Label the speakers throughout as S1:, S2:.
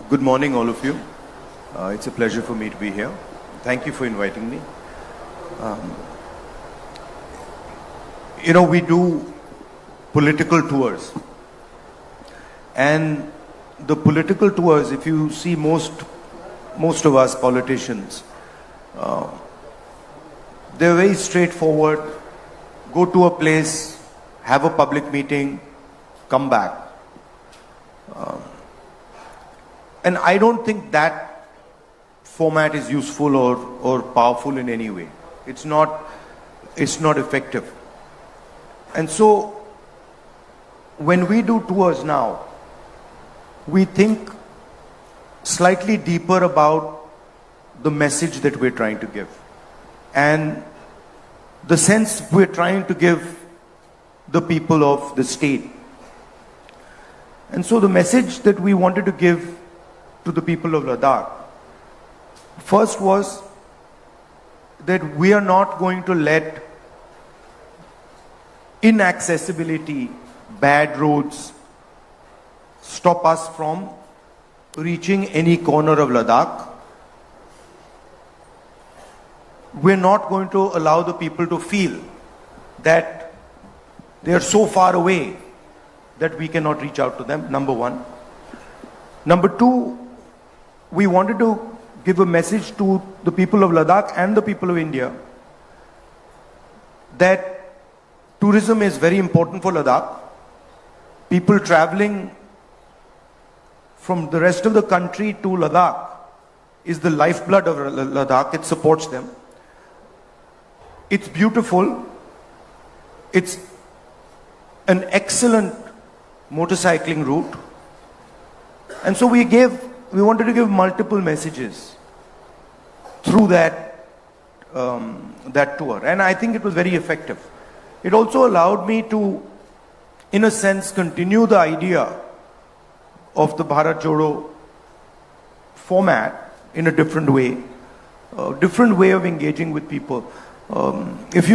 S1: Good morning, all of you. It's a pleasure for me to be here. Thank you for inviting me. We do political tours. And the political tours, if you see most of us politicians, they're very straightforward. Go to a place, have a public meeting, come back. And I don't think that format is useful or powerful in any way. It's not effective. And so when we do tours now, we think slightly deeper about the message that we're trying to give and the sense we're trying to give the people of the state. And so the message that we wanted to give to the people of Ladakh first was that we are not going to let inaccessibility, bad roads stop us from reaching any corner of Ladakh. We're not going to allow the people to feel that they are so far away that we cannot reach out to them, number one. Number two, we wanted to give a message to the people of Ladakh and the people of India that tourism is very important for Ladakh. People traveling from the rest of the country to Ladakh is the lifeblood of Ladakh. It supports them. It's beautiful. It's an excellent motorcycling route. And so we wanted to give multiple messages through that tour. And I think it was very effective. It also allowed me to, in a sense, continue the idea of the Bharat Jodo format in a different way of engaging with people. If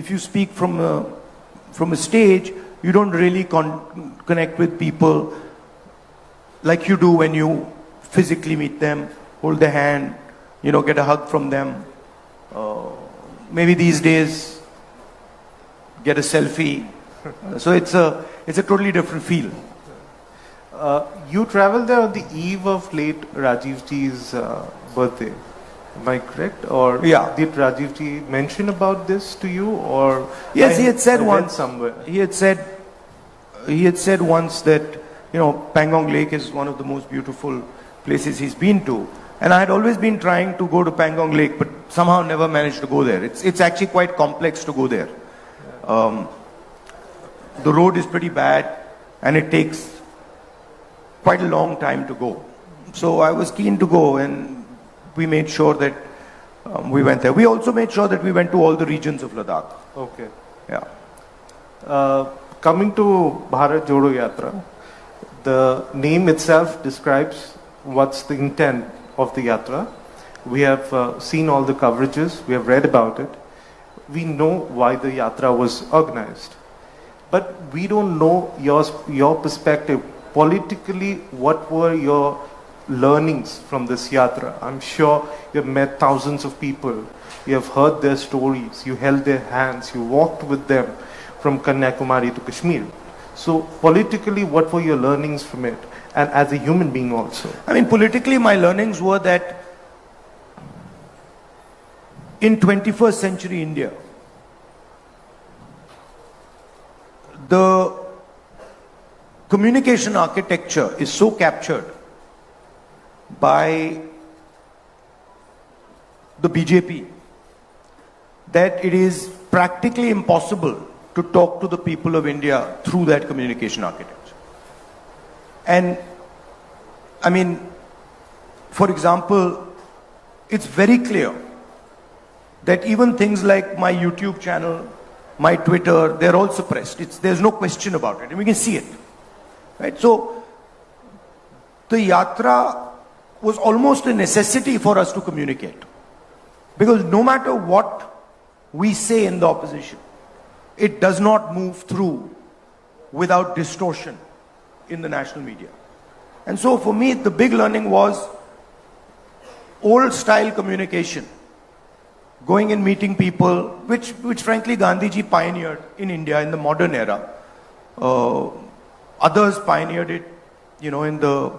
S1: you speak from a stage, you don't really connect with people like you do when you physically meet them, hold their hand, get a hug from them. Maybe these days, get a selfie. So it's a totally different feel.
S2: You traveled there on the eve of late Rajiv Ji's birthday. Am I correct? Or
S1: yeah.
S2: Did Rajiv Ji mention about this to you? Or
S1: yes, he had said once.
S2: Somewhere.
S1: He had said once that Pangong Lake is one of the most beautiful places he's been to. And I had always been trying to go to Pangong Lake, but somehow never managed to go there. It's actually quite complex to go there. The road is pretty bad, and it takes quite a long time to go. So I was keen to go, and we made sure that we went there. We also made sure that we went to all the regions of Ladakh.
S2: Okay.
S1: Yeah.
S2: Coming to Bharat Jodo Yatra, the name itself describes what's the intent of the yatra. We have seen all the coverages. We have read about it. We know why the yatra was organized. But we don't know your perspective. Politically, what were your learnings from this yatra? I'm sure you have met thousands of people. You have heard their stories. You held their hands. You walked with them from Kanyakumari to Kashmir. So politically, what were your learnings from it? And as a human being also?
S1: I mean, politically, my learnings were that in 21st century India, the communication architecture is so captured by the BJP that it is practically impossible to talk to the people of India through that communication architecture. And I mean, for example, it's very clear that even things like my YouTube channel, my Twitter, they're all suppressed. There's no question about it, and we can see it. Right? So the yatra was almost a necessity for us to communicate. Because no matter what we say in the opposition, it does not move through without distortion in the national media. And so for me, the big learning was old style communication. Going and meeting people, which frankly Gandhiji pioneered in India in the modern era. Others pioneered it, in the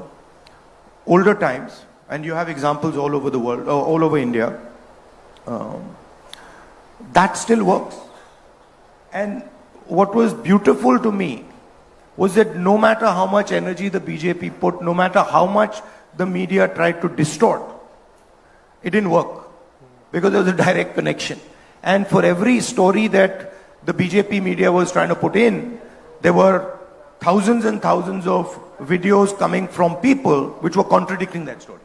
S1: older times. And you have examples all over the world, all over India. That still works. And what was beautiful to me was that no matter how much energy the BJP put, no matter how much the media tried to distort, it didn't work. Because there was a direct connection. And for every story that the BJP media was trying to put in, there were thousands and thousands of videos coming from people which were contradicting that story.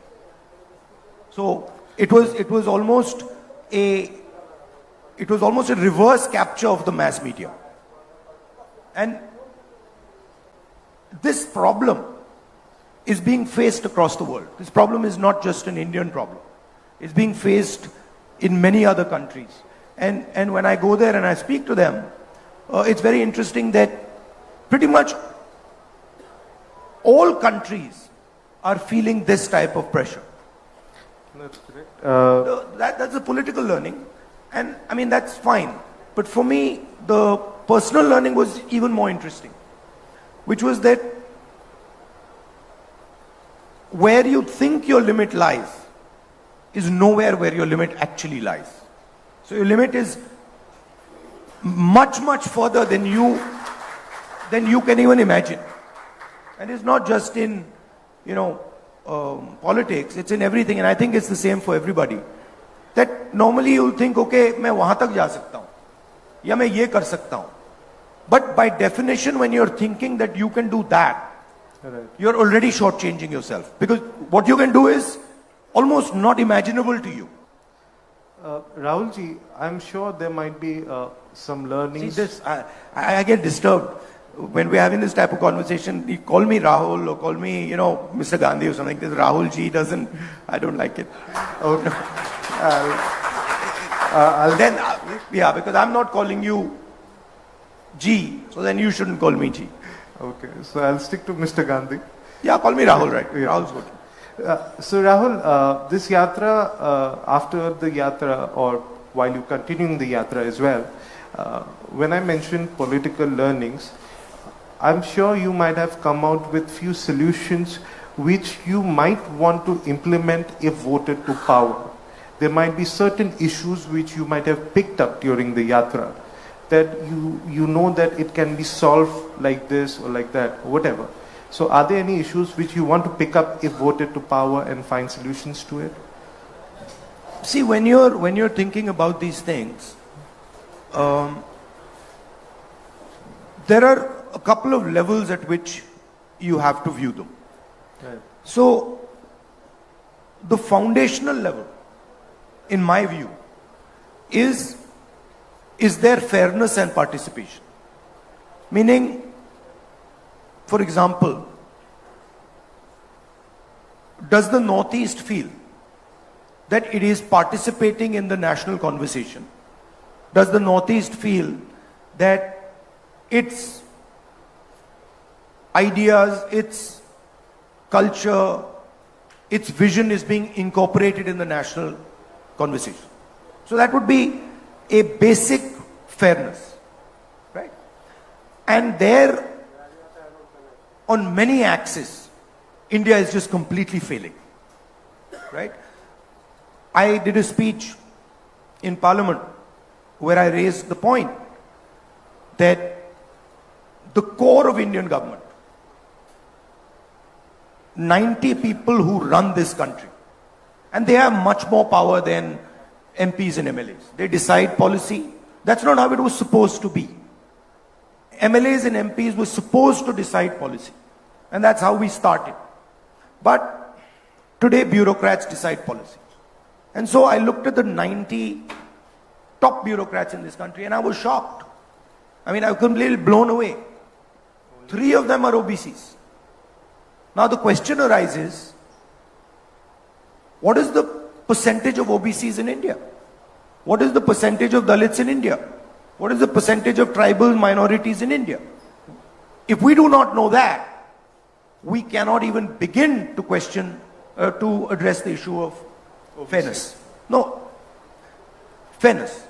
S1: So it was almost a reverse capture of the mass media. And this problem is being faced across the world. This problem is not just an Indian problem. It's being faced in many other countries. And when I go there and I speak to them, it's very interesting that pretty much all countries are feeling this type of pressure.
S2: That's correct.
S1: That's a political learning. And I mean, that's fine. But for me, the personal learning was even more interesting, which was that where you think your limit lies is nowhere where your limit actually lies. So your limit is much, much further than you can even imagine. And it's not just in, politics, it's in everything. And I think it's the same for everybody. That normally you'll think, okay, मैं वहां तक जा सकता हूं, या मैं ये कर सकता हूं. But by definition, when you're thinking that you can do that,
S2: Right.
S1: You're already shortchanging yourself. Because what you can do is almost not imaginable to you.
S2: Rahul ji, I'm sure there might be some learnings.
S1: See this, I get disturbed when we're having this type of conversation. You call me Rahul or call me, Mr. Gandhi or something. This Rahul ji I don't like it.
S2: Oh, no.
S1: Because I'm not calling you G, so then you shouldn't call me G.
S2: Okay, so I'll stick to Mr. Gandhi.
S1: Yeah, call me Rahul, right?
S2: Yeah.
S1: Rahul's good.
S2: So Rahul, this yatra, after the yatra or while you continuing the yatra as well, when I mentioned political learnings, I'm sure you might have come out with few solutions which you might want to implement if voted to power. There might be certain issues which you might have picked up during the yatra that you know that it can be solved like this or like that, whatever. So are there any issues which you want to pick up if voted to power and find solutions to it?
S1: See, when you're thinking about these things, there are a couple of levels at which you have to view them.
S2: Right.
S1: So, the foundational level, in my view, is there fairness and participation? Meaning, for example, does the Northeast feel that it is participating in the national conversation? Does the Northeast feel that its ideas, its culture, its vision is being incorporated in the national conversation? So that would be a basic fairness, right? And there, on many axes, India is just completely failing, right? I did a speech in Parliament where I raised the point that the core of Indian government, 90 people who run this country, and they have much more power than MPs and MLAs. They decide policy. That's not how it was supposed to be. MLAs and MPs were supposed to decide policy. And that's how we started. But today bureaucrats decide policy. And so I looked at the 90 top bureaucrats in this country and I was shocked. I mean, I was completely blown away. 3 of them are OBCs. Now the question arises, what is the percentage of OBCs in India? What is the percentage of Dalits in India? What is the percentage of tribal minorities in India? If we do not know that, we cannot even begin to question, to address the issue of fairness. No, fairness,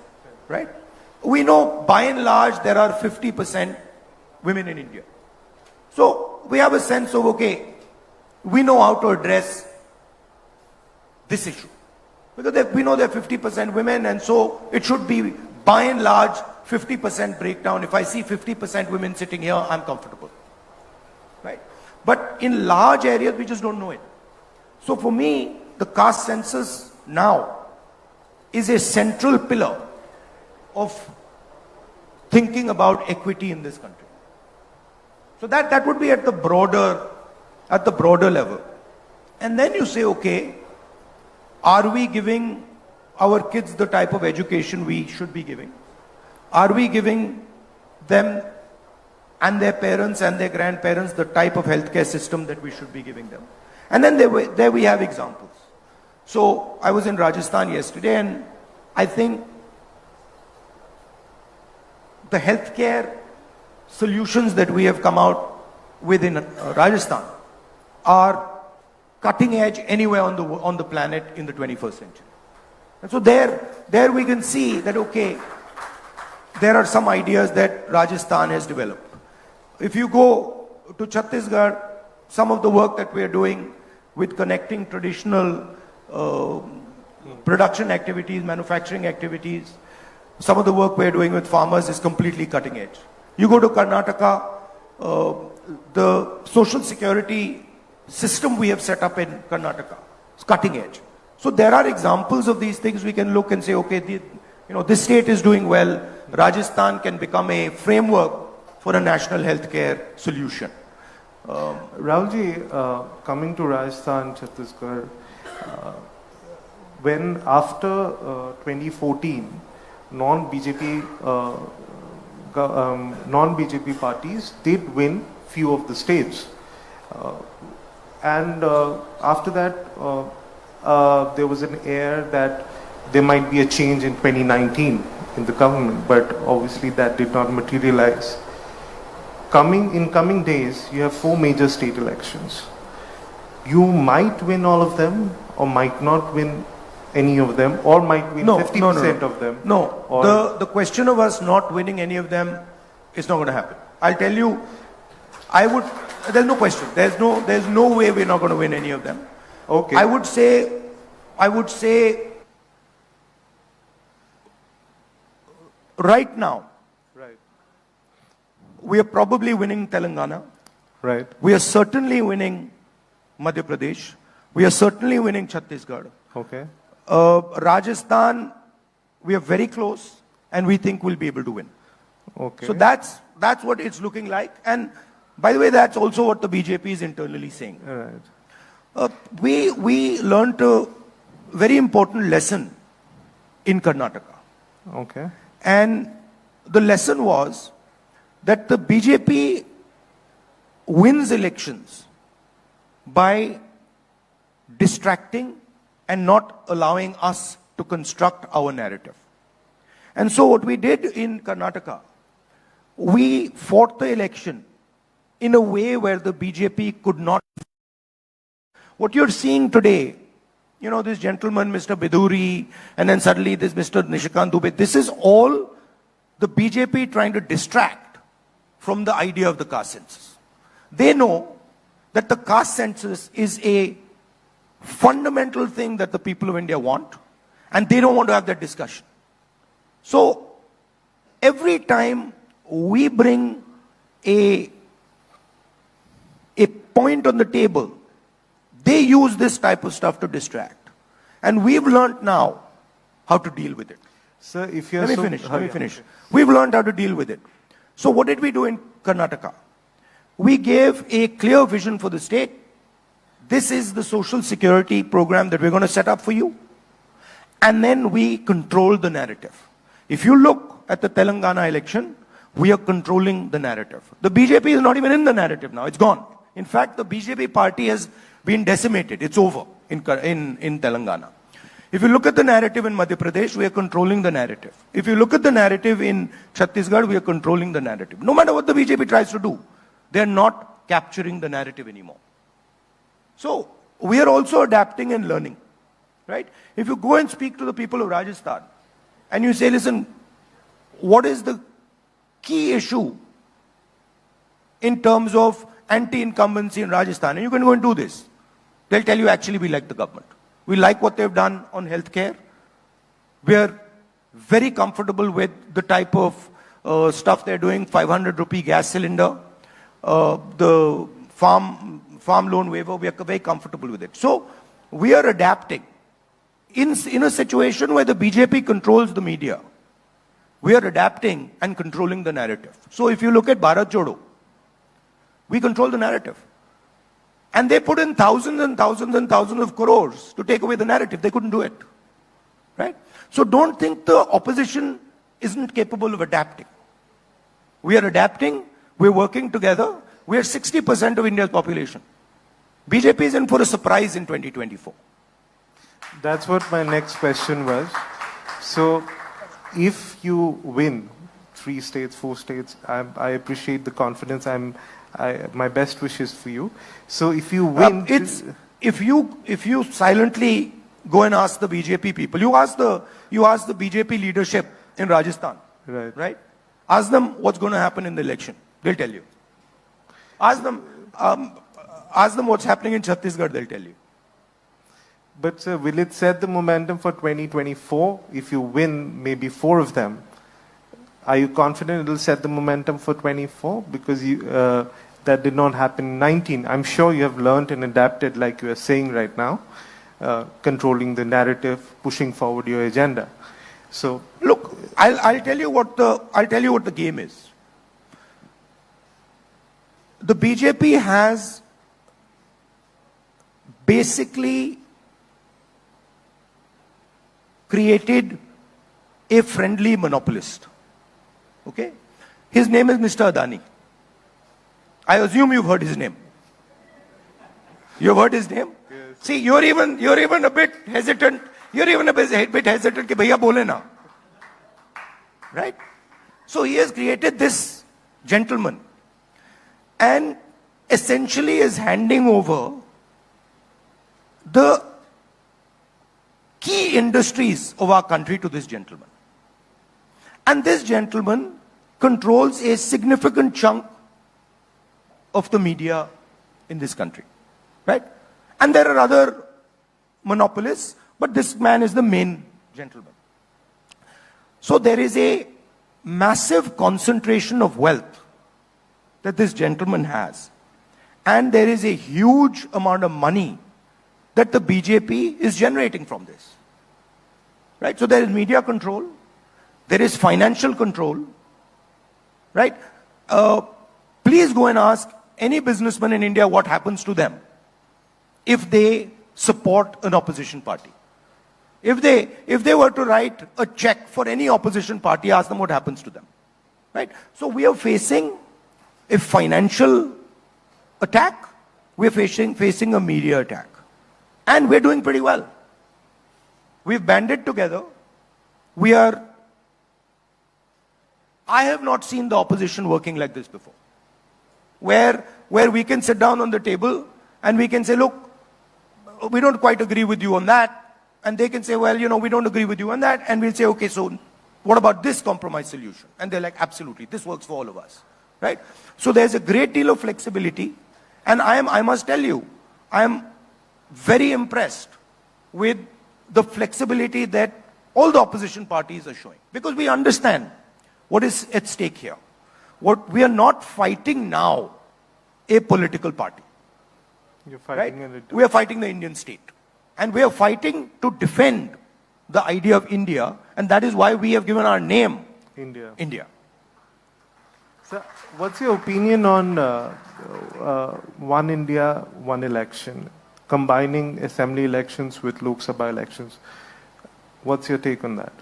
S1: right? We know by and large there are 50% women in India. So we have a sense of, okay, we know how to address this issue. Because we know there are 50% women, and so it should be by and large 50% breakdown. If I see 50% women sitting here, I'm comfortable. Right? But in large areas, we just don't know it. So for me, the caste census now is a central pillar of thinking about equity in this country. So that would be at the broader level. And then you say, okay, are we giving our kids the type of education we should be giving? Are we giving them and their parents and their grandparents the type of healthcare system that we should be giving them? And then there we have examples. So I was in Rajasthan yesterday, and I think the healthcare solutions that we have come out with in Rajasthan are cutting edge anywhere on the planet in the 21st century. And so there we can see that, okay, there are some ideas that Rajasthan has developed. If you go to Chhattisgarh, some of the work that we are doing with connecting traditional production activities, manufacturing activities, some of the work we're doing with farmers is completely cutting edge. You go to Karnataka, the social security system we have set up in Karnataka is cutting edge. So there are examples of these things. We can look and say, okay, this state is doing well. Rajasthan can become a framework for a national healthcare solution.
S2: Rahulji, coming to Rajasthan, Chhattisgarh, when after 2014, non-BJP parties did win few of the states, and after that there was an air that there might be a change in 2019 in the government, but obviously that did not materialize. In coming days, you have 4 major state elections. You might win all of them, or might not win any of them, or might win 50% of them.
S1: No, the question of us not winning any of them is not going to happen. I'll tell you, there's no question. There's no way we're not going to win any of them.
S2: Okay.
S1: I would say right now, we are probably winning Telangana.
S2: Right.
S1: We are certainly winning Madhya Pradesh. We are certainly winning Chhattisgarh.
S2: Okay.
S1: Rajasthan, we are very close, and we think we'll be able to win.
S2: Okay.
S1: So that's what it's looking like. And by the way, that's also what the BJP is internally saying.
S2: Right.
S1: We learned a very important lesson in Karnataka.
S2: Okay.
S1: And the lesson was that the BJP wins elections by distracting and not allowing us to construct our narrative. And so what we did in Karnataka, we fought the election in a way where the BJP could not. What you're seeing today, this gentleman, Mr. Biduri, and then suddenly this Mr. Nishikant Dubey, this is all the BJP trying to distract from the idea of the caste census. They know that the caste census is a fundamental thing that the people of India want, and they don't want to have that discussion. So every time we bring a point on the table, they use this type of stuff to distract. And we've learned now how to deal with it.
S2: Sir, if you're
S1: Let me finish. We've learned how to deal with it. So what did we do in Karnataka? We gave a clear vision for the state. This is the social security program that we're going to set up for you. And then we control the narrative. If you look at the Telangana election, we are controlling the narrative. The BJP is not even in the narrative now. It's gone. In fact, the BJP party has been decimated. It's over in Telangana. If you look at the narrative in Madhya Pradesh, we are controlling the narrative. If you look at the narrative in Chhattisgarh, we are controlling the narrative. No matter what the BJP tries to do, they are not not capturing the narrative anymore. So we are also adapting and learning, right? If you go and speak to the people of Rajasthan and you say, listen, what is the key issue in terms of anti-incumbency in Rajasthan? And you can go and do this. They'll tell you, actually, we like the government. We like what they've done on healthcare. We're very comfortable with the type of stuff they're doing, 500 rupee gas cylinder, the farm loan waiver, we are very comfortable with it. So we are adapting. In a situation where the BJP controls the media, we are adapting and controlling the narrative. So if you look at Bharat Jodo, we control the narrative. And they put in thousands and thousands and thousands of crores to take away the narrative. They couldn't do it. Right? So don't think the opposition isn't capable of adapting. We are adapting. We're working together. We are 60% of India's population. BJP is in for a surprise in 2024.
S2: That's what my next question was. So, if you win 3 states, 4 states, I appreciate the confidence. My best wishes for you. So, if you win,
S1: if you silently go and ask the BJP people, you ask the BJP leadership in Rajasthan, right? Ask them what's going to happen in the election. They'll tell you. Ask them what's happening in Chhattisgarh. They'll tell you.
S2: But sir, will it set the momentum for 2024? If you win maybe 4 of them, are you confident it will set the momentum for 24? Because that did not happen in 19. I'm sure you have learned and adapted, like you are saying right now, controlling the narrative, pushing forward your agenda. So
S1: look, I'll tell you what the game is. The BJP has basically created a friendly monopolist. Okay? His name is Mr. Adani. I assume you've heard his name. You've heard his name?
S2: Yes.
S1: See, you're even a bit hesitant. You're even a bit hesitant कि भैया बोले ना. Right? So he has created this gentleman and essentially is handing over the key industries of our country to this gentleman. And this gentleman controls a significant chunk of the media in this country. Right? And there are other monopolists, but this man is the main gentleman. So there is a massive concentration of wealth that this gentleman has. And there is a huge amount of money that the BJP is generating from this. Right? So there is media control. There is financial control. Right? Please go and ask any businessman in India what happens to them if they support an opposition party. If they were to write a check for any opposition party, ask them what happens to them. Right? So we are facing a financial attack. We are facing a media attack. And we're doing pretty well. We've banded together. I have not seen the opposition working like this before. Where we can sit down on the table and we can say, look, we don't quite agree with you on that. And they can say, well, we don't agree with you on that. And we'll say, okay, so what about this compromise solution? And they're like, absolutely, this works for all of us. Right? So there's a great deal of flexibility. And I must tell you, I am very impressed with the flexibility that all the opposition parties are showing. Because we understand what is at stake here. We are not fighting now a political party.
S2: You're fighting
S1: right? We are fighting the Indian state. And we are fighting to defend the idea of India. And that is why we have given our name, India.
S2: So, what's your opinion on one India, one election, combining assembly elections with Lok Sabha elections? What's your take on that?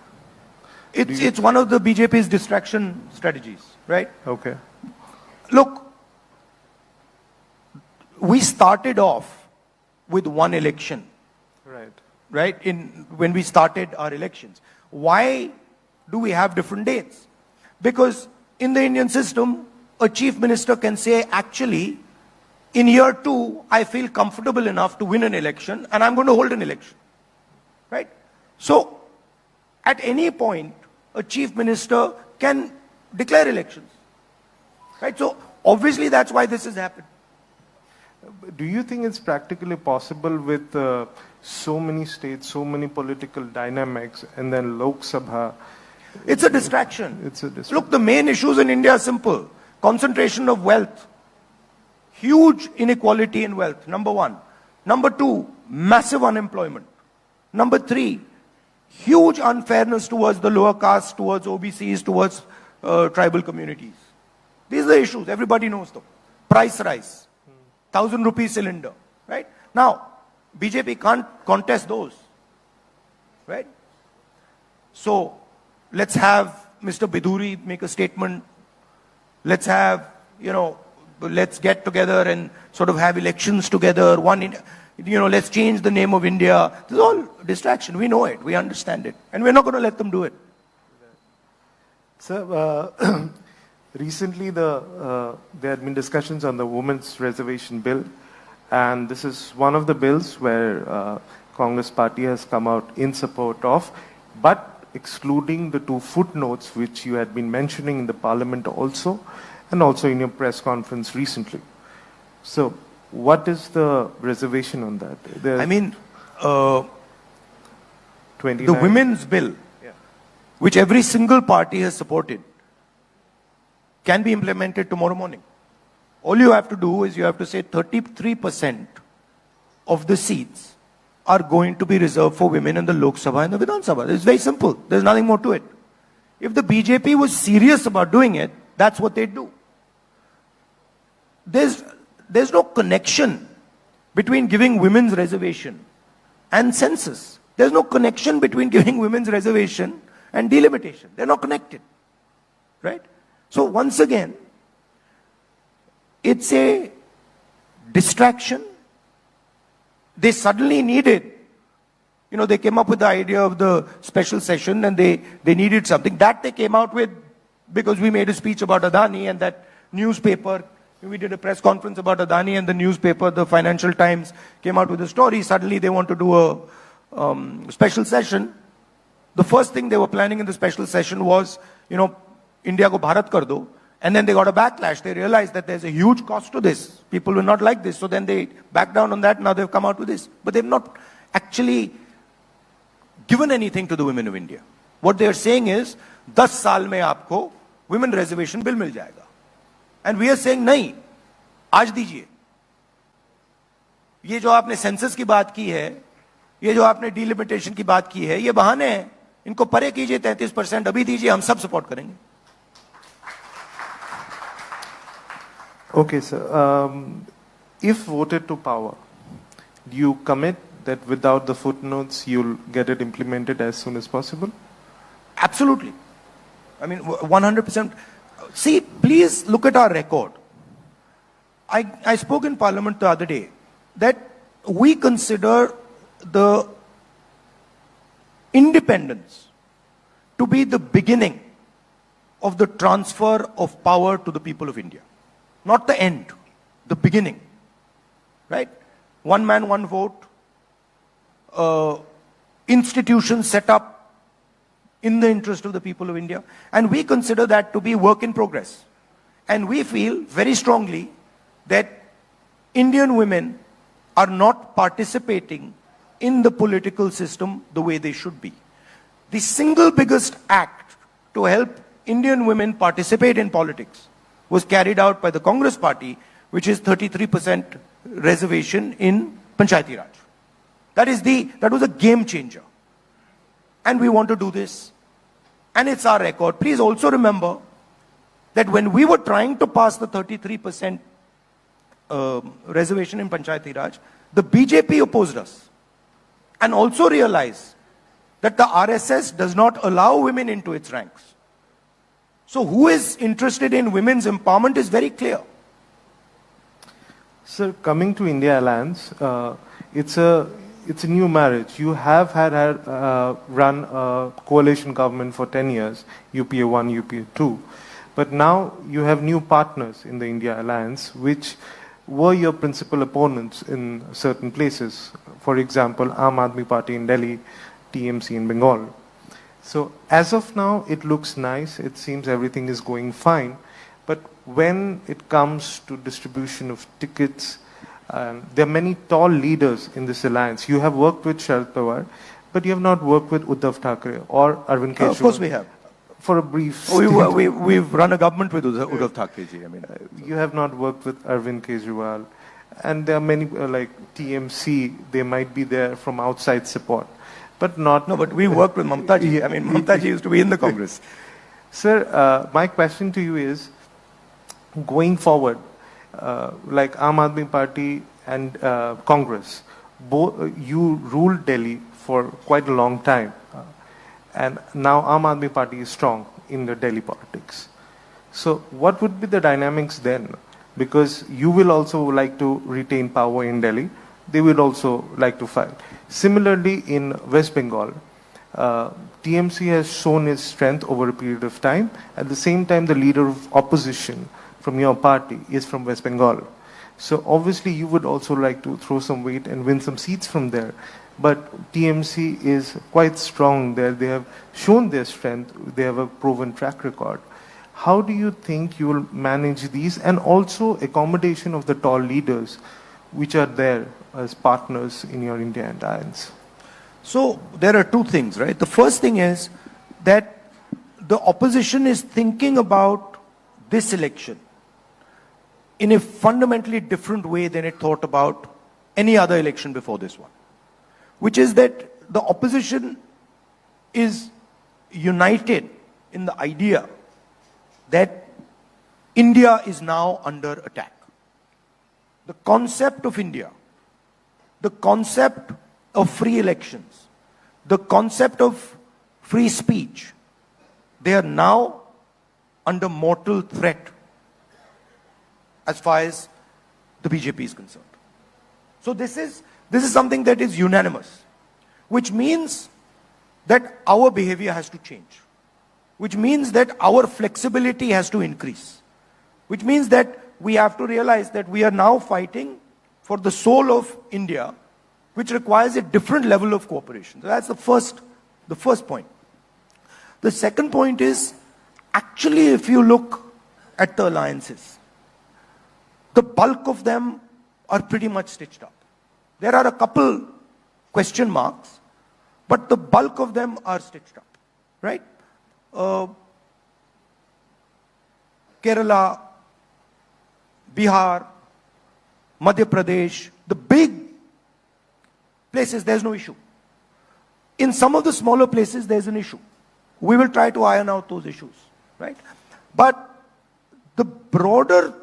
S1: It's one of the BJP's distraction strategies, right?
S2: Okay.
S1: Look, we started off with one election. Right? When we started our elections. Why do we have different dates? Because in the Indian system, a chief minister can say, actually, in year 2, I feel comfortable enough to win an election and I'm going to hold an election. Right? So, at any point, a chief minister can declare elections. Right? So, obviously that's why this has happened.
S2: Do you think it's practically possible with so many states, so many political dynamics, and then Lok Sabha?
S1: It's a distraction.
S2: It's a distraction.
S1: Look, the main issues in India are simple. Concentration of wealth. Huge inequality in wealth, number 1. Number 2, massive unemployment. Number 3, huge unfairness towards the lower caste, towards OBCs, towards tribal communities. These are the issues. Everybody knows them. Price rise. 1,000 rupees cylinder. Right? Now, BJP can't contest those. Right? So, let's have Mr. Biduri make a statement. Let's have, let's get together and sort of have elections together. Let's change the name of India. This is all distraction. We know it. We understand it. And we're not going to let them do it.
S2: Sir, recently there had been discussions on the women's reservation bill. And this is one of the bills where Congress party has come out in support of, but excluding the 2 footnotes which you had been mentioning in the parliament also, and also in your press conference recently. So, what is the reservation on that?
S1: The women's bill, which every single party has supported, can be implemented tomorrow morning. All you have to do is you have to say 33% of the seats are going to be reserved for women in the Lok Sabha and the Vidhan Sabha. It's very simple. There's nothing more to it. If the BJP was serious about doing it, that's what they'd do. There's no connection between giving women's reservation and census. There's no connection between giving women's reservation and delimitation. They're not connected. Right? So once again, it's a distraction. They suddenly needed, they came up with the idea of the special session and they needed something. That they came out with because we made a speech about Adani and that newspaper, we did a press conference about Adani and the newspaper, the Financial Times, came out with a story. Suddenly they want to do a special session. The first thing they were planning in the special session was, India ko Bharat kar do. And then they got a backlash. They realized that there's a huge cost to this. People will not like this. So then they backed down on that. Now they've come out with this. But they've not actually given anything to the women of India. What they are saying is, 10 saal mein aapko women reservation bill mil jayega. And we are saying, nahi, aaj dijiye. ये जो आपने census की बात की है, ये जो आपने डिलिमिटेशन की बात की है, ये बहाने हैं. इनको परे कीजिए 33%, अभी दीजिए, हम सब सपोर्ट करेंगे.
S2: Okay, sir. If voted to power, do you commit that without the footnotes, you'll get it implemented as soon as possible?
S1: Absolutely. 100%. See, please look at our record. I spoke in Parliament the other day that we consider the independence to be the beginning of the transfer of power to the people of India. Not the end, the beginning. Right? One man, one vote. Institutions set up in the interest of the people of India. And we consider that to be work in progress. And we feel very strongly that Indian women are not participating in the political system the way they should be. The single biggest act to help Indian women participate in politics was carried out by the Congress party, which is 33% reservation in Panchayati Raj. That was a game changer. And we want to do this. And it's our record. Please also remember that when we were trying to pass the 33% reservation in Panchayati Raj, the BJP opposed us. And also realized that the RSS does not allow women into its ranks. So who is interested in women's empowerment is very clear.
S2: Sir, coming to India Alliance, it's a new marriage. You have run a coalition government for 10 years, UPA 1, UPA 2. But now you have new partners in the India Alliance, which were your principal opponents in certain places. For example, Aam Aadmi Party in Delhi, TMC in Bengal. So as of now, it looks nice. It seems everything is going fine. But when it comes to distribution of tickets, there are many tall leaders in this alliance. You have worked with Sharad Pawar, but you have not worked with Uddhav Thackeray or Arvind Kejriwal.
S1: Of course we have.
S2: For a brief
S1: We've run a government with Uddhav Thackeray ji. I mean,
S2: you have not worked with Arvind Kejriwal. And there are many, like TMC, they might be there from outside support. But not...
S1: No, but we worked with Mamta ji. I mean, Mamta ji used to be in the Congress.
S2: Sir, my question to you is, going forward, like Aam Aadmi Party and Congress, you ruled Delhi for quite a long time. And now Aam Aadmi Party is strong in the Delhi politics. So what would be the dynamics then? Because you will also like to retain power in Delhi. They will also like to fight. Similarly, in West Bengal, TMC has shown its strength over a period of time. At the same time, the leader of opposition from your party is from West Bengal. So obviously, you would also like to throw some weight and win some seats from there. But TMC is quite strong there. They have shown their strength. They have a proven track record. How do you think you will manage these, and also accommodation of the tall leaders which are there as partners in your India alliance?
S1: So there are two things, right? The first thing is that the opposition is thinking about this election in a fundamentally different way than it thought about any other election before this one. Which is that the opposition is united in the idea that India is now under attack. The concept of India, the concept of free elections, the concept of free speech, they are now under mortal threat as far as the BJP is concerned. So this is something that is unanimous, which means that our behavior has to change, which means that our flexibility has to increase, which means that we have to realize that we are now fighting for the soul of India, which requires a different level of cooperation. So that's the first point. The second point is, actually, if you look at the alliances, the bulk of them are pretty much stitched up. There are a couple question marks, but the bulk of them are stitched up, right? Kerala, Bihar, Madhya Pradesh, the big places, there's no issue. In some of the smaller places, there's an issue. We will try to iron out those issues, right? But the broader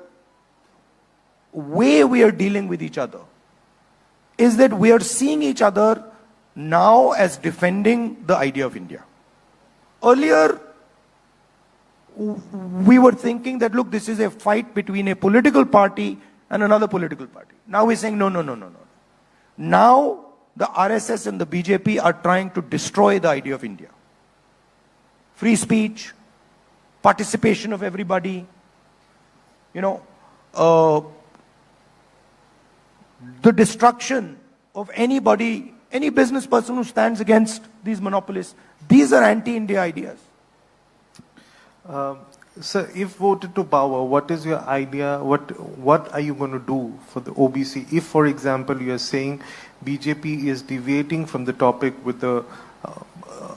S1: way we are dealing with each other is that we are seeing each other now as defending the idea of India. Earlier, we were thinking that, look, this is a fight between a political party and another political party. Now we're saying, no. Now, the RSS and the BJP are trying to destroy the idea of India. Free speech, participation of everybody, the destruction of anybody, any business person who stands against these monopolists. These are anti-India ideas.
S2: Sir, if voted to power, what is your idea? What are you going to do for the OBC? If, for example, you are saying BJP is deviating from the topic with the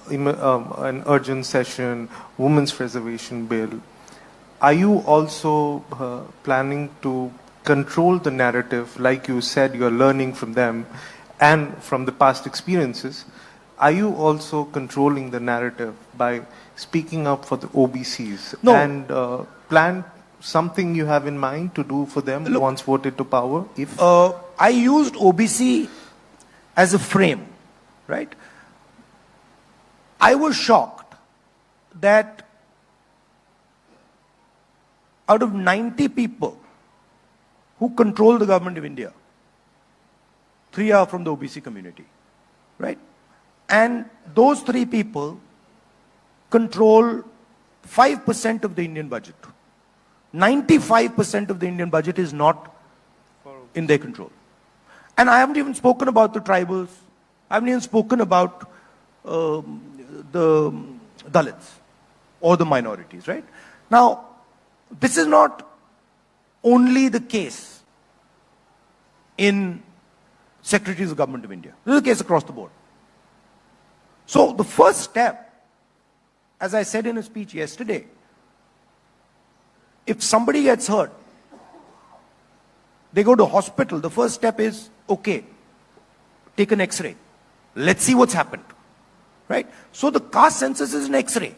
S2: an urgent session, women's reservation bill, are you also planning to control the narrative? Like you said, you are learning from them and from the past experiences. Are you also controlling the narrative by speaking up for the OBCs?
S1: No.
S2: And plan something you have in mind to do for them? Look, once voted to power? If
S1: I used OBC as a frame, right? I was shocked that out of 90 people who control the government of India, 3 are from the OBC community, right? And those 3 people control 5% of the Indian budget. 95% of the Indian budget is not in their control. And I haven't even spoken about the tribals. I haven't even spoken about the Dalits or the minorities, right? Now, this is not only the case in secretaries of government of India. This is the case across the board. So the first step, as I said in a speech yesterday, if somebody gets hurt, they go to hospital, the first step is, okay, take an X-ray. Let's see what's happened, right? So the caste census is an X-ray.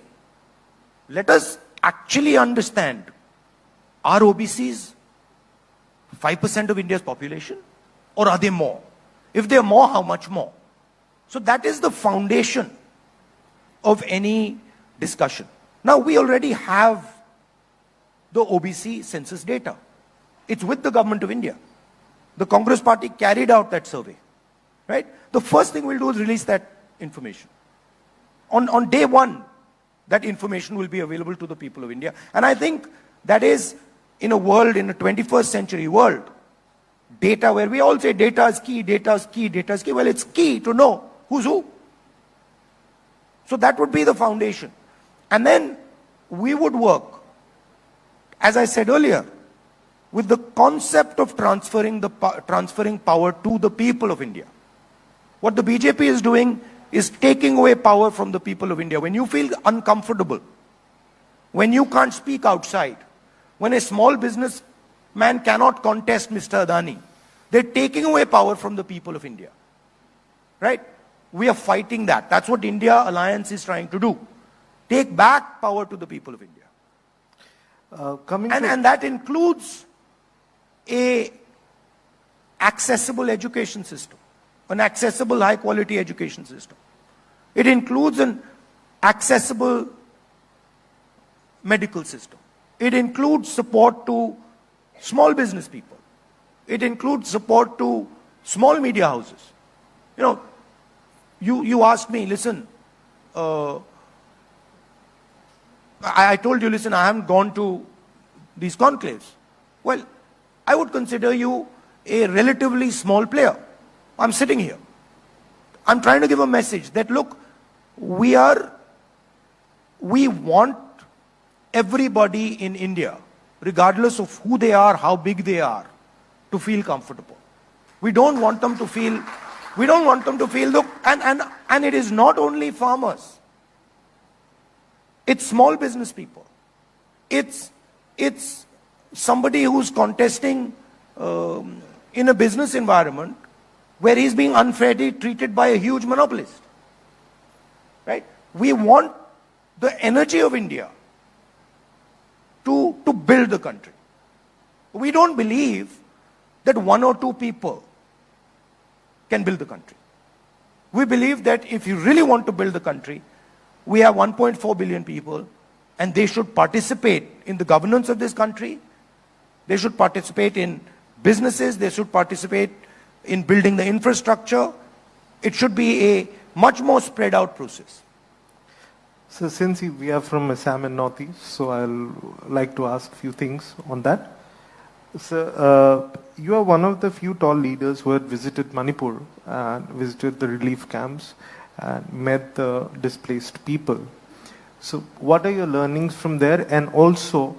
S1: Let us actually understand, are OBCs 5% of India's population, or are they more? If they're more, how much more? So that is the foundation of any discussion. Now we already have the OBC census data. It's with the government of India. The Congress party carried out that survey, right? The first thing we'll do is release that information. On day one, that information will be available to the people of India. And I think that is, in a world, in a 21st century world, data where we all say data is key, data is key, data is key. Well, it's key to know who's who. So that would be the foundation. And then we would work, as I said earlier, with the concept of transferring power to the people of India. What the BJP is doing is taking away power from the people of India. When you feel uncomfortable, when you can't speak outside, when a small businessman cannot contest Mr. Adani, they're taking away power from the people of India. Right? We are fighting that. That's what India Alliance is trying to do. Take back power to the people of India. And that includes a accessible education system, an accessible high quality education system. It includes an accessible medical system. It includes support to small business people. It includes support to small media houses. You know, you asked me, listen, I told you, listen, I haven't gone to these conclaves. Well, I would consider you a relatively small player. I'm sitting here. I'm trying to give a message that, look, we want everybody in India, regardless of who they are, how big they are, to feel comfortable. We don't want them to feel, look, and it is not only farmers. It's small business people. It's somebody who's contesting in a business environment where he's being unfairly treated by a huge monopolist. Right? We want the energy of India to build the country. We don't believe that one or two people can build the country. We believe that if you really want to build the country, we have 1.4 billion people, and they should participate in the governance of this country. They should participate in businesses. They should participate in building the infrastructure. It should be a much more spread out process.
S2: So since we are from Assam and Northeast, so I'll like to ask a few things on that. So you are one of the few tall leaders who had visited Manipur and visited the relief camps and met the displaced people. So what are your learnings from there, and also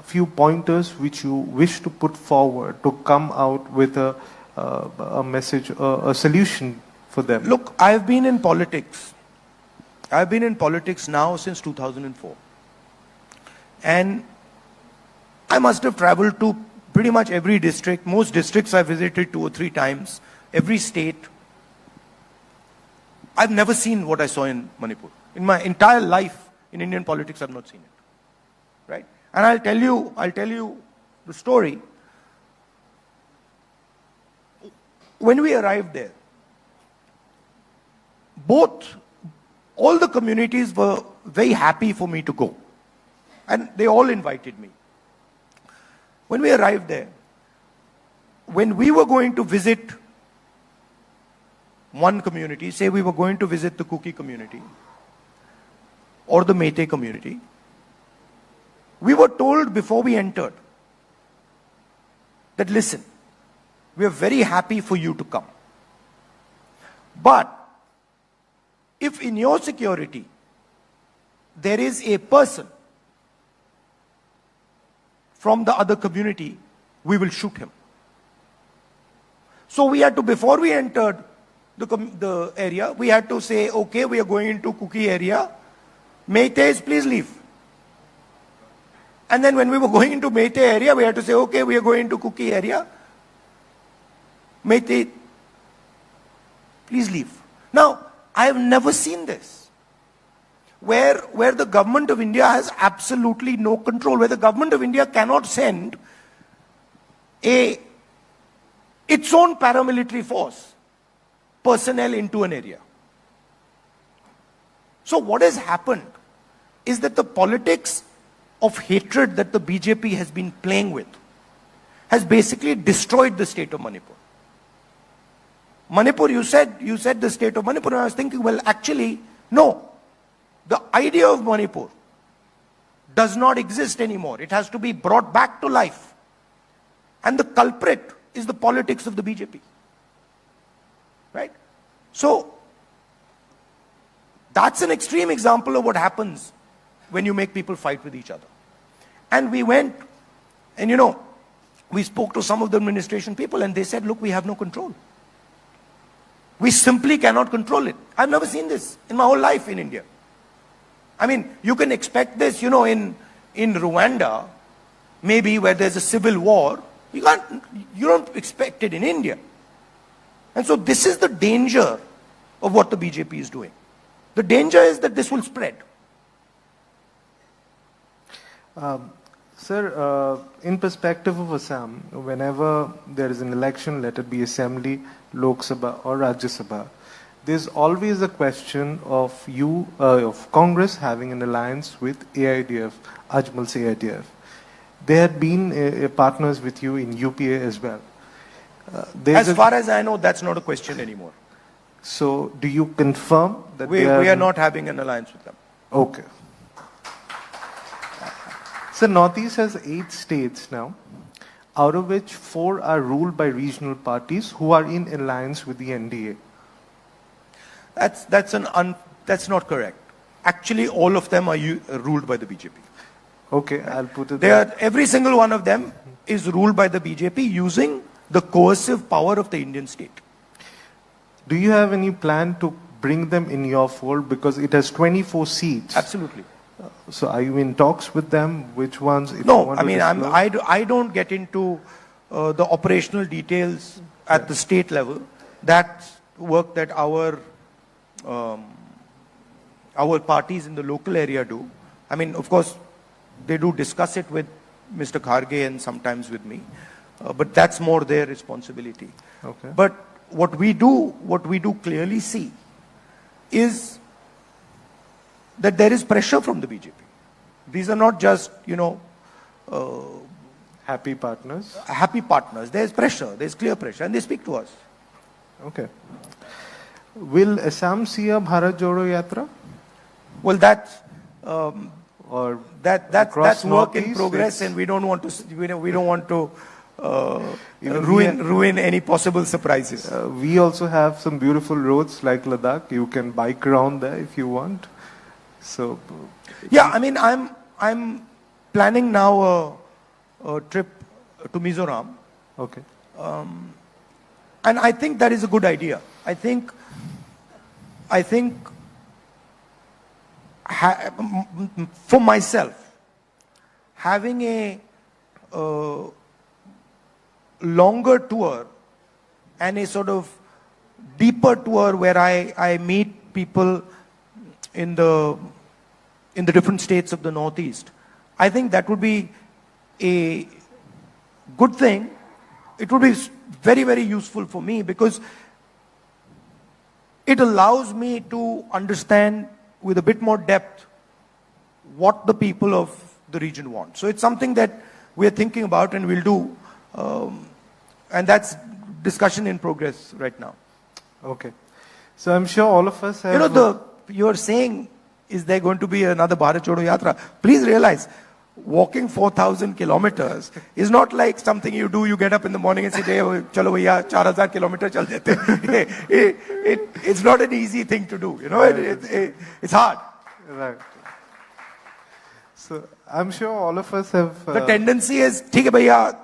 S2: few pointers which you wish to put forward to come out with a message, a solution for them?
S1: Look, I've been in politics. I've been in politics now since 2004. And I must have traveled to pretty much every district. Most districts I visited 2 or 3 times. Every state. I've never seen what I saw in Manipur. In my entire life in Indian politics, I've not seen it. Right? And I'll tell you the story. When we arrived there, all the communities were very happy for me to go. And they all invited me. When we arrived there, when we were going to visit one community, say we were going to visit the Kuki community or the Meitei community, we were told before we entered that, listen, we are very happy for you to come. But if in your security there is a person from the other community, we will shoot him. So we had to, before we entered the area, we had to say, okay, we are going into Kuki area. Meiteis, please leave. And then when we were going into Meitei area, we had to say, okay, we are going into Kuki area. Meitei, please leave. Now, I have never seen this. Where the government of India has absolutely no control, where the government of India cannot send its own paramilitary force, personnel into an area. So what has happened is that the politics of hatred that the BJP has been playing with has basically destroyed the state of Manipur. Manipur, you said the state of Manipur, and I was thinking, well, actually, no. The idea of Manipur does not exist anymore. It has to be brought back to life. And the culprit is the politics of the BJP. Right? So, that's an extreme example of what happens when you make people fight with each other. And we went, and we spoke to some of the administration people, and they said, look, we have no control. We simply cannot control it. I've never seen this in my whole life in India. I mean, you can expect this, in Rwanda, maybe where there's a civil war. You don't expect it in India. And so this is the danger of what the BJP is doing. The danger is that this will spread.
S2: Sir, in perspective of Assam, whenever there is an election, let it be Assembly, Lok Sabha or Rajya Sabha, there's always a question of of Congress having an alliance with AIDF, Ajmal's AIDF. They had been partners with you in UPA as well.
S1: As far as I know, that's not a question anymore.
S2: So, do you confirm that
S1: we are not having an alliance with them?
S2: Okay. So, Northeast has 8 states now, out of which 4 are ruled by regional parties who are in alliance with the NDA.
S1: That's not correct. Actually, all of them are ruled by the BJP.
S2: Okay, I'll put it there.
S1: Every single one of them is ruled by the BJP using the coercive power of the Indian state.
S2: Do you have any plan to bring them in your fold, because it has 24 seats?
S1: Absolutely.
S2: So are you in talks with them? Which ones?
S1: No, I mean, I don't get into the operational details at the state level. That's work that our parties in the local area do. I mean, of course, they do discuss it with Mr. Kharge and sometimes with me, but that's more their responsibility.
S2: Okay.
S1: But what we do clearly see is that there is pressure from the BJP. These are not just,
S2: happy partners.
S1: Happy partners. There's pressure. There's clear pressure, and they speak to us.
S2: Okay. Will Assam see a Bharat Jodo Yatra?
S1: Well, that's
S2: across
S1: work in progress, and we don't want to ruin any possible surprises.
S2: We also have some beautiful roads like Ladakh. You can bike around there if you want. So,
S1: yeah, I mean, I'm planning now a trip to Mizoram.
S2: Okay.
S1: And I think that is a good idea. I think for myself, having a longer tour and a sort of deeper tour where I meet people in the different states of the Northeast, I think that would be a good thing. It would be very, very useful for me, because it allows me to understand with a bit more depth what the people of the region want. So it's something that we're thinking about and we'll do. And that's discussion in progress right now.
S2: Okay. So I'm sure all of us have...
S1: You're saying, is there going to be another Bharat Jodo Yatra? Please realize, walking 4,000 kilometers is not like something you do. You get up in the morning and say, "Hey, chalo bhaiya, 4,000 kilometers chal dete." It's not an easy thing to do. You know, it's hard.
S2: Right. So I'm sure all of us have.
S1: The tendency is, ठीक है भैया,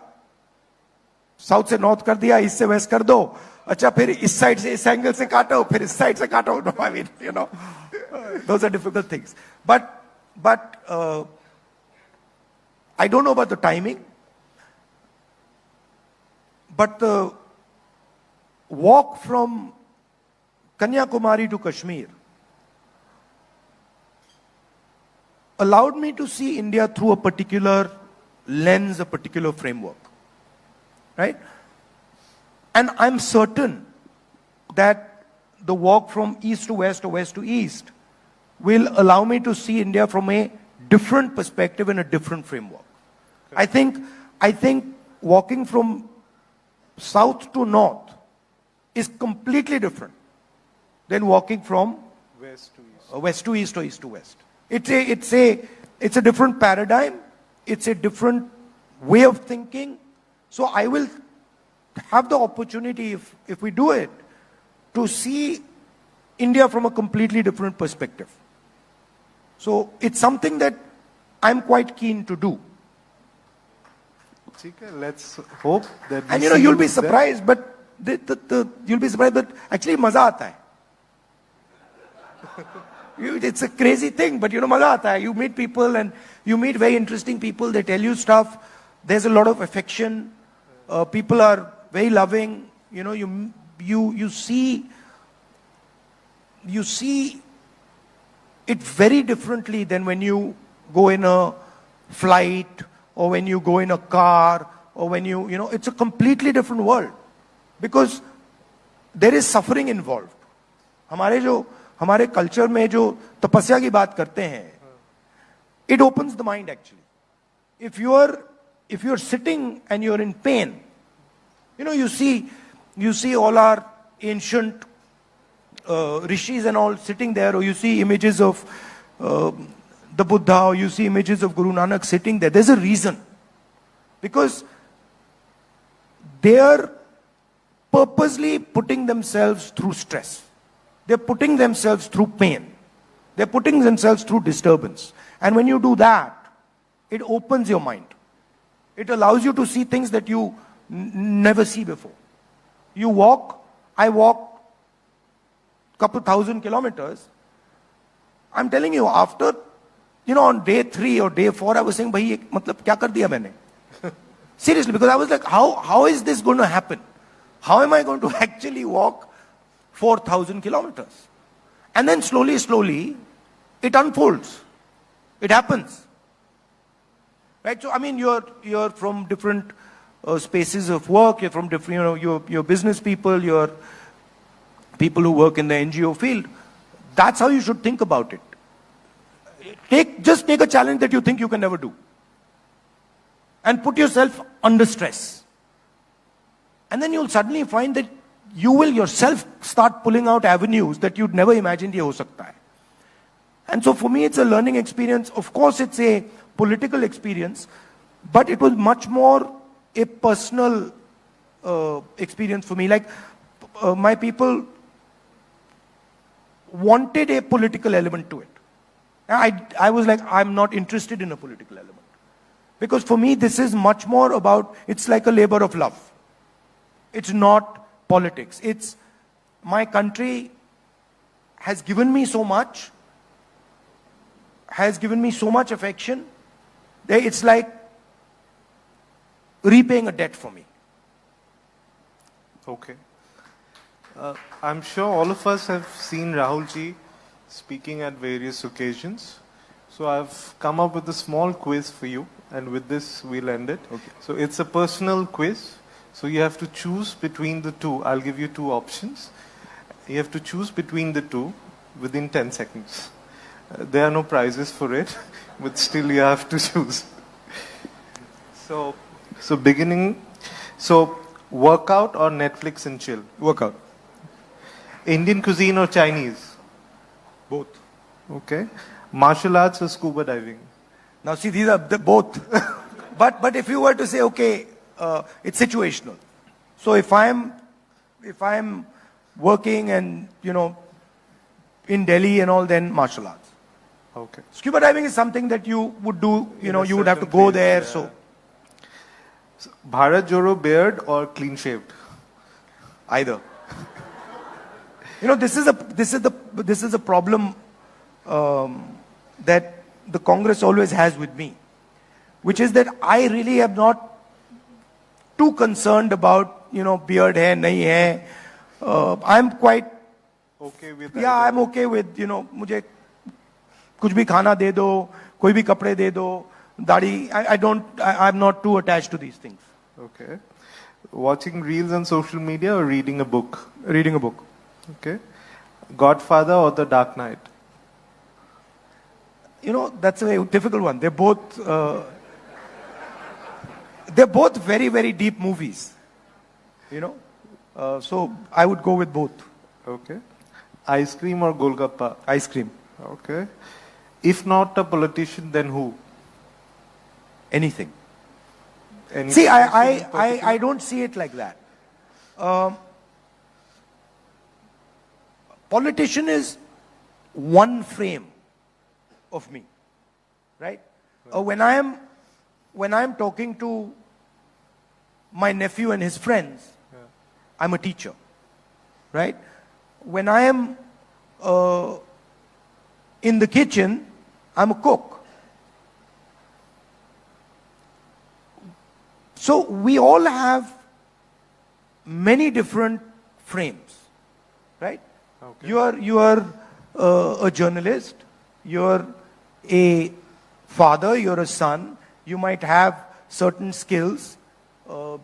S1: south से north कर दिया, east से waste कर दो, अच्छा फिर इस साइड से इस एंगल से काटो, फिर इस साइड से काटो. No, I mean, you know, those are difficult things. But I don't know about the timing, but the walk from Kanyakumari to Kashmir allowed me to see India through a particular lens, a particular framework. Right? And I'm certain that the walk from east to west or west to east will allow me to see India from a different perspective and a different framework. Okay. I think walking from south to north is completely different than walking from west to east or east to west. It's a different paradigm. It's a different way of thinking. So I will have the opportunity, if we do it, to see India from a completely different perspective. So it's something that I'm quite keen to do.
S2: Let's hope that.
S1: And you know, you'll be surprised, but you'll be surprised that actually maza aata hai. It's a crazy thing, but you know, maza aata hai. You meet people and you meet very interesting people. They tell you stuff. There's a lot of affection. People are very loving. You know, you see it very differently than when you go in a flight or when you go in a car or when you know, it's a completely different world because there is suffering involved. हमारे culture में जो तपस्या की बात करते हैं, it opens the mind actually. If you're sitting and you're in pain, you know, you see all our ancient rishis and all sitting there, or you see images of the Buddha, or you see images of Guru Nanak sitting there. There's a reason. Because they are purposely putting themselves through stress. They're putting themselves through pain. They're putting themselves through disturbance. And when you do that, it opens your mind. It allows you to see things that you never see before. I walk couple thousand kilometers. I'm telling you, after, you know, on day 3 or day 4, I was saying, bhai, matlab kya kar diya maine? Seriously, because I was like, how is this going to happen? How am I going to actually walk 4,000 kilometers? And then slowly, it unfolds. It happens. Right? So, I mean, you're from different spaces of work. You're from different, you know, you're business people. You're people who work in the NGO field. That's how you should think about it. Just take a challenge that you think you can never do. And put yourself under stress. And then you'll suddenly find that you will yourself start pulling out avenues that you'd never imagined ye ho sakta hai. And so for me, it's a learning experience. Of course, it's a political experience, but it was much more a personal experience for me. Like, my people wanted a political element to it. I was like, I'm not interested in a political element. Because for me, this is much more about, it's like a labor of love. It's not politics. It's, my country has given me so much, has given me so much affection, that it's like repaying a debt for me.
S2: Okay. I'm sure all of us have seen Rahul ji speaking at various occasions. So I've come up with a small quiz for you, and with this we'll end it.
S1: Okay.
S2: So it's a personal quiz. So you have to choose between the two. I'll give you 2 options. You have to choose between the two within 10 seconds. There are no prizes for it, but still you have to choose. So beginning, workout or Netflix and chill?
S1: Workout.
S2: Indian cuisine or Chinese?
S1: Both.
S2: Okay. Martial arts or scuba diving?
S1: Now see, these are both. but if you were to say, okay, it's situational. So if I'm working and, in Delhi and all, then martial arts.
S2: Okay.
S1: Scuba diving is something that you would do,
S2: In a
S1: you would have to
S2: certain
S1: go
S2: phase,
S1: there,
S2: yeah.
S1: so
S2: Bharat Joro beard or clean shaved?
S1: either. This is a problem that the Congress always has with me, which is that I really am not too concerned about, beard hai, nahi hai. I'm quite,
S2: Okay with
S1: yeah,
S2: either.
S1: I'm okay with, मुझे कुछ भी खाना दे दो, कोई भी कपड़े दे दो, दाढ़ी, I'm not too attached to these things.
S2: Okay. Watching reels on social media or reading a book?
S1: Reading a book.
S2: Okay. Godfather or The Dark Knight?
S1: That's a very difficult one. They're both very, very deep movies. So I would go with both.
S2: Okay. Ice cream or Golgappa?
S1: Ice cream.
S2: Okay. If not a politician, then who?
S1: Anything.
S2: Any
S1: See,
S2: politician in particular?
S1: I don't see it like that. Politician is one frame of me, right? When I am talking to my nephew and his friends, I'm a teacher, right? When I am in the kitchen, I'm a cook. So we all have many different frames, right?
S2: Okay.
S1: You are a journalist, you're a father, you're a son, you might have certain skills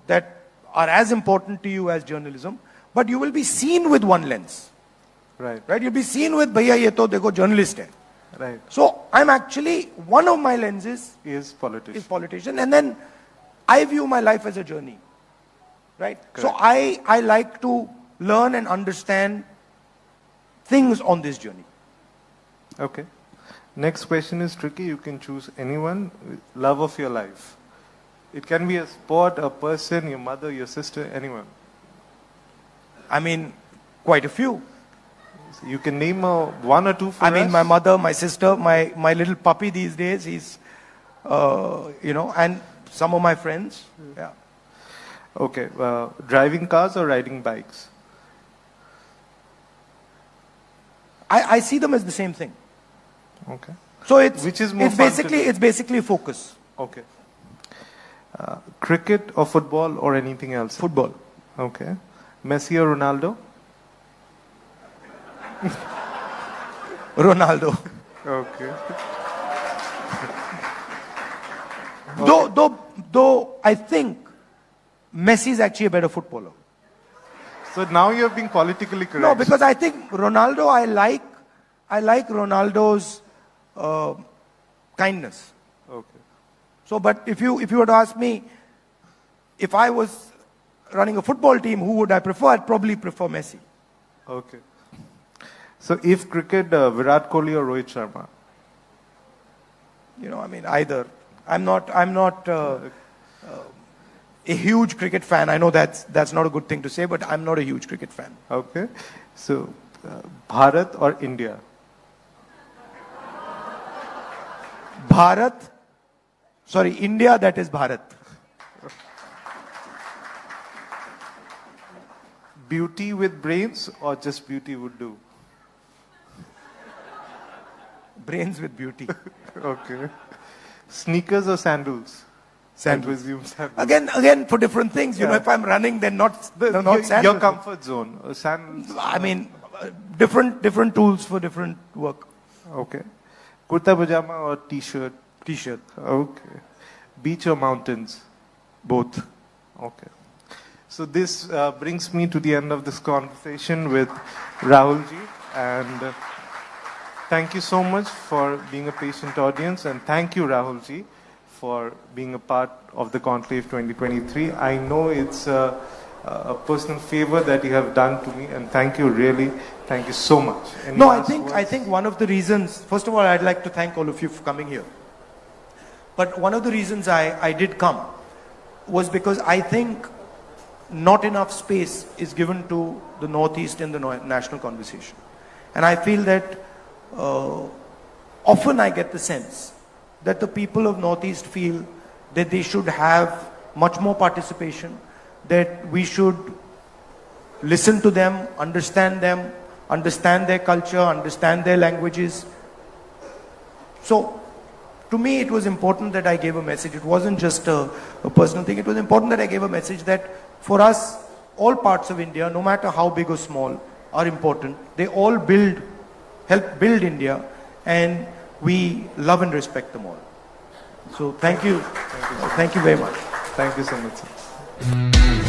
S1: that are as important to you as journalism, but you will be seen with one lens,
S2: Right.
S1: right? You'll be seen with, bhaiya ye to dekho journalist hai.
S2: Right.
S1: So I'm actually, one of my lenses
S2: Is politician.
S1: is politician, and then I view my life as a journey, right? So
S2: Correct.
S1: I like to learn and understand things on this journey.
S2: Okay. Next question is tricky. You can choose anyone. Love of your life. It can be a sport, a person, your mother, your sister, anyone.
S1: I mean, quite a few.
S2: You can name one or two for
S1: I mean,
S2: us.
S1: my mother, my sister, my little puppy these days, he's, and some of my friends. Yeah.
S2: Okay. Driving cars or riding bikes?
S1: I see them as the same thing.
S2: Okay.
S1: So it's,
S2: Which is more
S1: it's
S2: fun to
S1: basically,
S2: do?
S1: it's basically focus.
S2: Okay. Cricket or football or anything else?
S1: Football.
S2: Okay. Messi or Ronaldo?
S1: Ronaldo.
S2: Okay.
S1: Though I think Messi is actually a better footballer.
S2: So now you're being politically correct.
S1: No, because I think Ronaldo, I like Ronaldo's kindness.
S2: Okay.
S1: So, but if you were to ask me, if I was running a football team, who would I prefer? I'd probably prefer Messi.
S2: Okay. So if cricket, Virat Kohli or Rohit Sharma?
S1: I mean, either. I'm not a huge cricket fan. I know that's not a good thing to say, but I'm not a huge cricket fan.
S2: Okay. So Bharat or India?
S1: India, that is Bharat.
S2: Beauty with brains or just beauty would do?
S1: Brains with beauty.
S2: Okay. Sneakers or sandals?
S1: Sandals.
S2: I presume sandals.
S1: Again, for different things.
S2: Yeah.
S1: If I'm running, then not
S2: Your
S1: sandals.
S2: comfort zone. Sandals.
S1: I mean, different tools for different work.
S2: Okay. Kurta pajama or t-shirt?
S1: T-shirt.
S2: Okay. Beach or mountains?
S1: Both.
S2: Okay. So this brings me to the end of this conversation with Rahul ji, and thank you so much for being a patient audience, and thank you Rahul ji for being a part of the Conclave 2023. I know it's a personal favor that you have done to me, and thank you so much. Any
S1: No, I
S2: last
S1: think
S2: words?
S1: one of the reasons. First of all, I'd like to thank all of you for coming here. But one of the reasons I did come was because I think not enough space is given to the Northeast in the national conversation. And I feel that often I get the sense that the people of Northeast feel that they should have much more participation, that we should listen to them, understand their culture, understand their languages. So, to me it was important that I gave a message. It wasn't just a personal thing. It was important that I gave a message that for us, all parts of India, no matter how big or small, are important. They all help build India, and we love and respect them all. So thank you. Thank you very much.
S2: Thank you so much, sir.